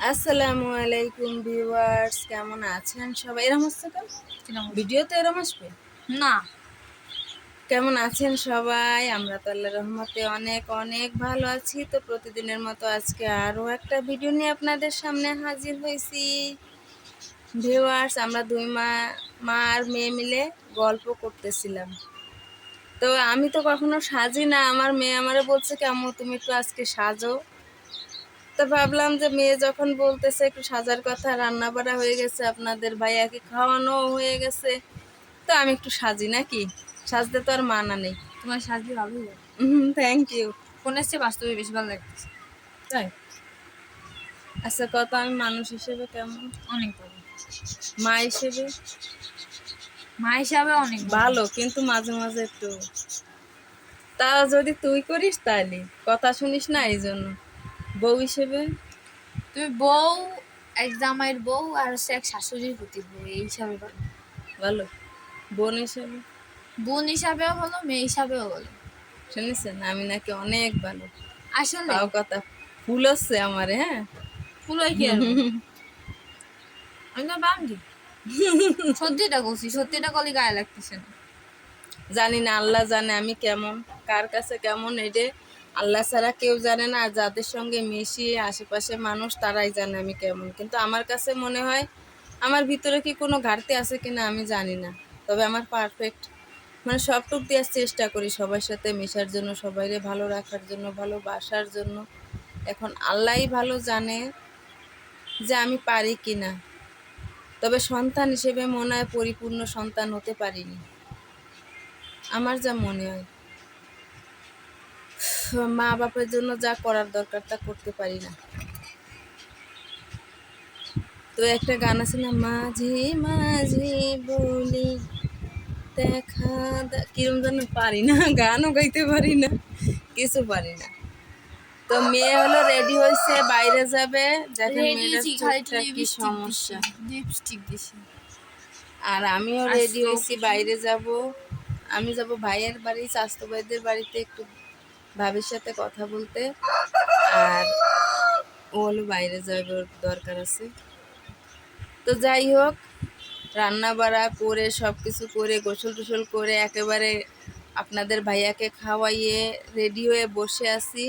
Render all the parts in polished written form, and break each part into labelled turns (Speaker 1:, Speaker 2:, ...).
Speaker 1: আসসালামু আলাইকুম ভিউয়ার্স, কেমন আছেন সবাই? এরম হচ্ছে কেন? ভিডিও তো এরম আসবে
Speaker 2: না।
Speaker 1: কেমন আছেন সবাই? আমরা তো আল্লাহর রহমতে অনেক অনেক ভালো আছি। তো প্রতিদিনের মতো আজকে আরও একটা ভিডিও নিয়ে আপনাদের সামনে হাজির হয়েছি। ভিউয়ার্স, আমরা মা আর মেয়ে মিলে গল্প করতেছিলাম। তো আমি তো কখনো সাজি না, আমার মেয়ে আমারে বলছে কি আম্মু তুমি একটু আজকে সাজো। তো ভাবলাম যে মেয়ে যখন বলতেছে একটু সাজার কথা, রান্না বাড়া হয়ে গেছে, আপনাদের ভাইয়াকে খাওয়ানো হয়ে গেছে, তো আমি একটু সাজি নাকি? সাজতে তো আর মানা নেই।
Speaker 2: তোমার সাজলে ভালোই লাগে।
Speaker 1: Thank you.
Speaker 2: ফোনের চেয়ে বাস্তবে বেশি ভালো লাগতেছে।
Speaker 1: তাই? আচ্ছা, কত আমি মানুষ হিসেবে কেমন?
Speaker 2: অনেক ভালো।
Speaker 1: মা হিসেবে
Speaker 2: মা হিসাবে অনেক
Speaker 1: ভালো, কিন্তু মাঝে মাঝে একটু, তা যদি তুই করিস তাহলে কথা শুনিস না, এই জন্য। বউ হিসেবে
Speaker 2: তুমি বউ, এক জামাইয়ের বউ আর হচ্ছে এক শাশুড়ির প্রতি বউ, এই হিসাবে ভালো।
Speaker 1: ভালো। বোন হিসেবে
Speaker 2: বোন হিসাবেও ভালো, মেয়ে হিসাবেও ভালো।
Speaker 1: শুনেছেন আমি নাকি অনেক ভালো?
Speaker 2: আসলে
Speaker 1: তাও কথা ফুল হচ্ছে আমার, হ্যাঁ।
Speaker 2: ফুলই কি আর আমি তো বান্ধি। সত্যিটা বলছি, সত্যিটা কলি গায়ে লাগতেছে না।
Speaker 1: জানি না, আল্লাহ জানে আমি কেমন, কার কাছে কেমন, এটা আল্লাহ ছাড়া কেউ জানে না। আর যাদের সঙ্গে মিশি আশেপাশে মানুষ, তারাই জানে আমি কেমন। কিন্তু আমার কাছে মনে হয় আমার ভিতরে কি কোনো ঘাটতি আছে কিনা আমি জানি না, তবে আমার পারফেক্ট, মানে সবটুক দেওয়ার চেষ্টা করি সবার সাথে মেশার জন্য, সবাইকে ভালো রাখার জন্য, ভালোবাসার জন্য। এখন আল্লাহই ভালো জানে যে আমি পারি কি না। তবে সন্তান হিসেবে মনে হয় পরিপূর্ণ সন্তান হতে পারিনি, আমার যা মনে হয়। মা বাপের জন্য যা করার দরকার তা করতে পারি না। তো একটা গান আছে না, মাঝে মাঝে বলি দেখা কিরম যেন, পারি না, গানও গাইতে পারি না, কিছু পারি না। তো মেয়ে হলো রেডি হয়েছে, বাইরে যাবে। দেখেন মেয়েটার চোখটা কি সমস্যা।
Speaker 2: লিপস্টিক দিছি।
Speaker 1: আর আমিও
Speaker 2: আর
Speaker 1: রেডি
Speaker 2: চোখ
Speaker 1: হয়েছি, বাইরে যাব। আমি যাব ভাইয়ের বাড়ি, স্বাস্থ্য ভাইদের বাড়িতে একটু ভাবির সাথে কথা বলতে। আর ও হলো বাইরে যাবে, ওর দরকার আছে। তো যাই হোক, রান্না বাড়া করে সব কিছু করে গোসল টোসল করে একেবারে আপনাদের ভাইয়াকে খাওয়াইয়ে রেডি হয়ে বসে আছি।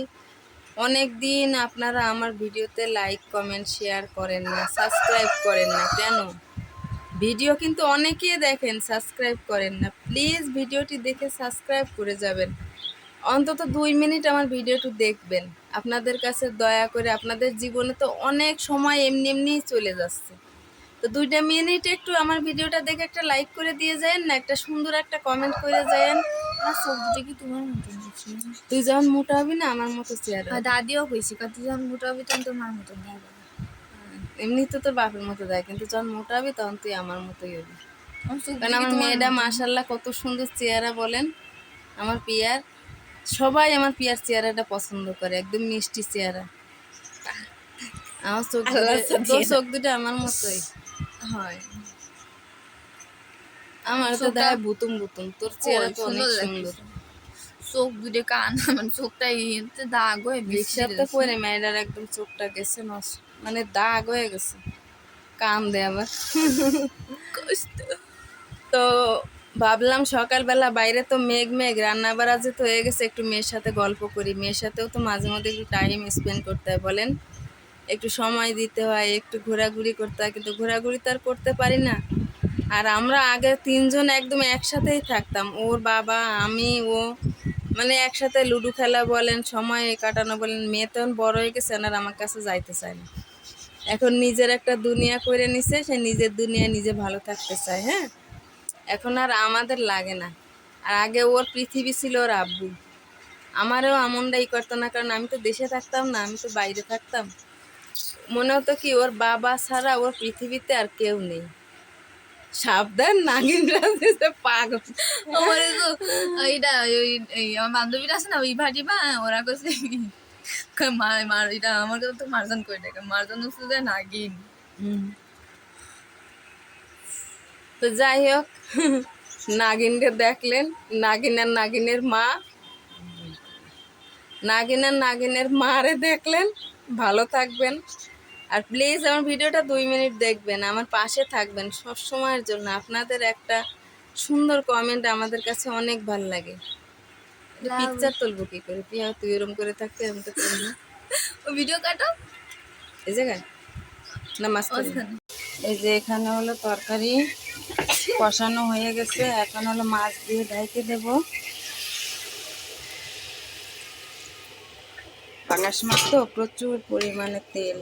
Speaker 1: অনেক দিন আপনারা আমার ভিডিওতে লাইক কমেন্ট শেয়ার করেন না, সাবস্ক্রাইব করেন না কেন? ভিডিও কিন্তু অনেকেই দেখেন, সাবস্ক্রাইব করেন না। প্লিজ ভিডিওটি দেখে সাবস্ক্রাইব করে যাবেন। অন্তত 2 মিনিট আমার ভিডিওটি দেখবেন। আপনাদের কাছে দয়া করে, আপনাদের জীবনে তো অনেক সময় এমনি এমনিই চলে যাচ্ছে, তো 2টা মিনিট একটু আমার ভিডিওটা দেখে একটা লাইক করে দিয়ে যায়েন না, একটা সুন্দর একটা কমেন্ট করে যায়েন।
Speaker 2: আর চোখ দুটো কি তোমার মতন দেখছি?
Speaker 1: তুই যখন মোটা হবি না আমার মতো চেহারা
Speaker 2: আর
Speaker 1: হবে।
Speaker 2: দাদিও কইছি, তুই যখন মোটা হবি তখন তোমার মতন হবে।
Speaker 1: এমনি তো তোর বাপের মতো দেয়, কিন্তু যখন মোটা হবি তখন তুই আমার মতোই হবি।
Speaker 2: আমার চোখ
Speaker 1: কারণ
Speaker 2: দুটো কি
Speaker 1: আমার
Speaker 2: তোমার
Speaker 1: মেয়েটা
Speaker 2: মতন?
Speaker 1: মাশাল্লাহ কত সুন্দর চেহারা বলেন। আমার পিয়ার, সবাই আমার পিয়ার চেহারাটা পছন্দ করে, একদম মিষ্টি চেহারা। আমার চোখ দুটো, তোর চোখ দুটো আমার মতোই
Speaker 2: হয়।
Speaker 1: আমার তো
Speaker 2: চোখটা
Speaker 1: দেয় বুতুম বুতুম, তোর চেহারা তো অনেক
Speaker 2: সুন্দর
Speaker 1: সুন্দর।
Speaker 2: লাগতেছে। চোখ দুটো কান, মানে চোখটা দাগ হয়ে বিশ্রী
Speaker 1: রিক্সাতে পরে মেয়েটার একদম চোখটা গেছে নষ্ট, মানে দাগ হয়ে গেছে, কান দেয় আবার।
Speaker 2: কষ্ট।
Speaker 1: তো ভাবলাম সকালবেলা বাইরে তো মেঘ মেঘ, রান্না বাড়া যে তো হয়ে গেছে, একটু মেয়ের সাথে গল্প করি। মেয়ের সাথেও তো মাঝে মধ্যে একটু টাইম স্পেন্ড করতে হয়, বলেন? একটু সময় দিতে হয়, একটু ঘোরাঘুরি করতে হয়, কিন্তু ঘোরাঘুরি তো আর করতে পারি না। আর আমরা আগে তিনজন একদম একসাথেই থাকতাম, ওর বাবা আমি ও, মানে একসাথে লুডো খেলা বলেন, সময় কাটানো বলেন। মেয়ে তখন বড় হয়ে গেছে, আর আমার কাছে যাইতে চায় না। এখন নিজের একটা দুনিয়া করে নিছে, সে নিজের দুনিয়া নিজে ভালো থাকতে চায়। হ্যাঁ, এখন আর আমাদের লাগে না। আর আগে ওর পৃথিবী ছিল ওর আব্বু, আমারও আমনটা ই করতো না, কারণ আমি তো দেশে থাকতাম না, আমি তো বাইরে থাকতাম। মনে হতো কি ওর বাবা ছাড়া ওর পৃথিবীতে আর কেউ নেই। সাবধান, নাগিন রাজনীতি পাগল।
Speaker 2: আমার তো এইটা আমার বান্ধবীরা আছে না, ওই ভাটি বা ওরা কাছে এটা আমার কাছে তো মারজান করে দেখে, মারজান হচ্ছে যে নাগিন।
Speaker 1: তো যাই হোক, নাগিনকে দেখলেন, নাগিন আর নাগিনের মা, নাগিন আর নাগিনের মারে দেখলেন। ভালো থাকবেন, আর প্লিজ আমার ভিডিওটা 2 মিনিট দেখবেন, আমার পাশে থাকবেন সব সময়ের জন্য। আপনাদের একটা সুন্দর কমেন্ট আমাদের কাছে অনেক ভালো লাগে। পিকচার তুলবো কি করে? পিয়া তুই এরম করে থাকতে আমি তো করবো।
Speaker 2: ও ভিডিও কাটো
Speaker 1: এই জায়গায় না মাছ করি।
Speaker 2: ওখানে।
Speaker 1: এই যে এখানে হলো তরকারি কষানো হয়ে গেছে, এখন হলো মাছ দিয়ে ঢেকে দেব। পাঙাশ মাছ তো প্রচুর পরিমাণে তেল।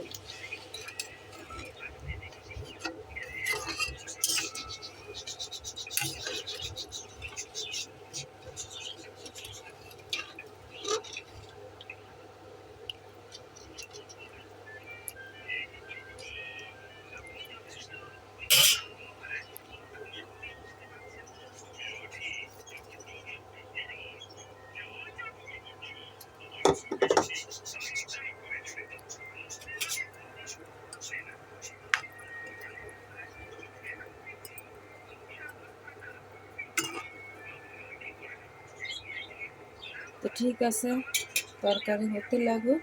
Speaker 1: তো ঠিক আছে, তরকারি হতে লাগুক,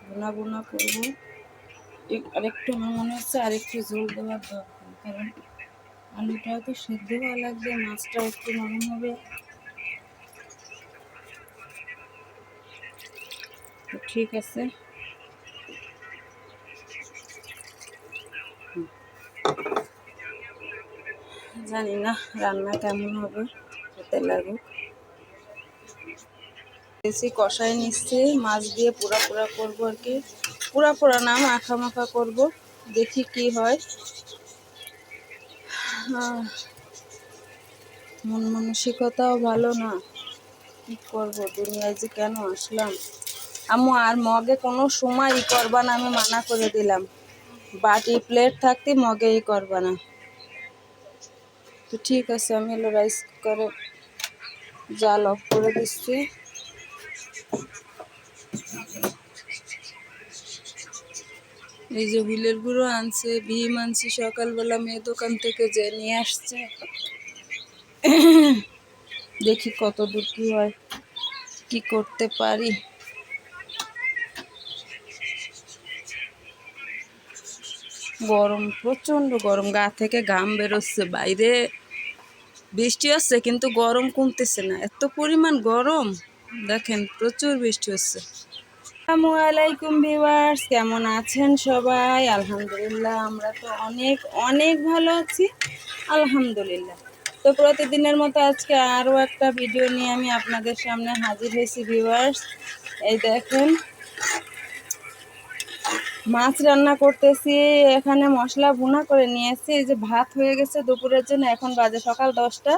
Speaker 1: বোনা বোনা করবো। আরেকটু আমার মনে হচ্ছে আরেকটু ঝোল দেওয়ার দরকার, কারণ আলুটাও তো সেদ্ধ হওয়া লাগবে, মাছটাও একটু নরম হবে। তো ঠিক আছে, জানি না রান্না কেমন হবে, হতে লাগুক। বেশি কষাই নিচ্ছি, মাছ দিয়ে পোড়া পোড়া করবো আর কি। পোড়া পোড়া না, মাখা মাখা করবো, দেখি কি হয়। মন মানসিকতাও ভালো না, কি করবো, দুনিয়ায় যে কেন আসলাম। আম্মু আর মগে কোনো সময় করবা না, আমি মানা করে দিলাম। বাটি প্লেট থাকতে মগে করবা না। তো ঠিক আছে, আমি হলো রাইস কুকারে জাল অফ করে দিচ্ছি। এই যে হুইলের গুঁড়ো আনছে, ভীম আনছি সকালবেলা, মেয়ে দোকান থেকে যে নিয়ে আসছে। দেখি কত দূর কি হয়, কি করতে পারি। গরম, প্রচন্ড গরম, গা থেকে ঘাম বেরোচ্ছে। বাইরে বৃষ্টি হচ্ছে কিন্তু গরম কমতেছে না, এত পরিমাণ গরম। দেখেন প্রচুর বৃষ্টি হচ্ছে। আসসালামু আলাইকুম ভিউয়ার্স, কেমন আছেন সবাই? আলহামদুলিল্লাহ, আমরা তো অনেক অনেক ভালো আছি, আলহামদুলিল্লাহ। তো প্রতিদিনের মতো আজকে আরও একটা ভিডিও নিয়ে আমি আপনাদের সামনে হাজির হয়েছি ভিউয়ার্স। এই দেখেন মাছ রান্না করতেছি, এখানে মশলা ভুনা করে নিয়েছি। এই যে ভাত হয়ে গেছে দুপুরের জন্য, এখন বাজে সকাল 10টা।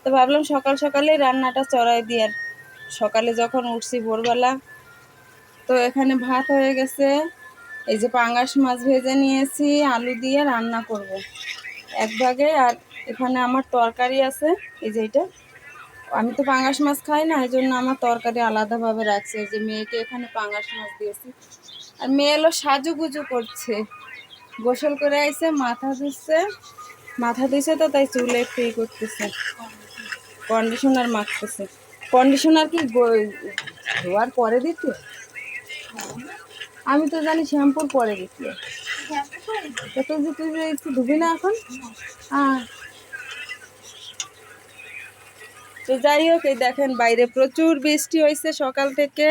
Speaker 1: তো ভাবলাম সকাল সকালেই রান্নাটা চড়াই দিয়ে, সকালে যখন উঠছি ভোরবেলা। তো এখানে ভাত হয়ে গেছে, এই যে পাঙ্গাস মাছ ভেজে নিয়েছি, আলু দিয়ে রান্না করব এক ভাগে। আর এখানে আমার তরকারি আছে, এই যে এটা। আমি তো পাঙ্গাস মাছ খাই না, এই জন্য আমার তরকারি আলাদাভাবে রাখছি। এই যে মেয়েকে এখানে পাঙ্গাস মাছ দিয়েছি। আর মেয়ে এলো সাজুগুজু করছে, গোসল করে আইছে, মাথা ধুইছে তো তাই চুলে একটু করতেছে, কন্ডিশনার মাখতেছে। কন্ডিশনার কি ধোয়ার পরে দিতে? আমি তো জানি শ্যাম্পুর পরে দিতে। তুই যে একটু ধুবি না এখন? তো যাই হোক, এই দেখেন বাইরে প্রচুর বৃষ্টি হয়েছে সকাল থেকে।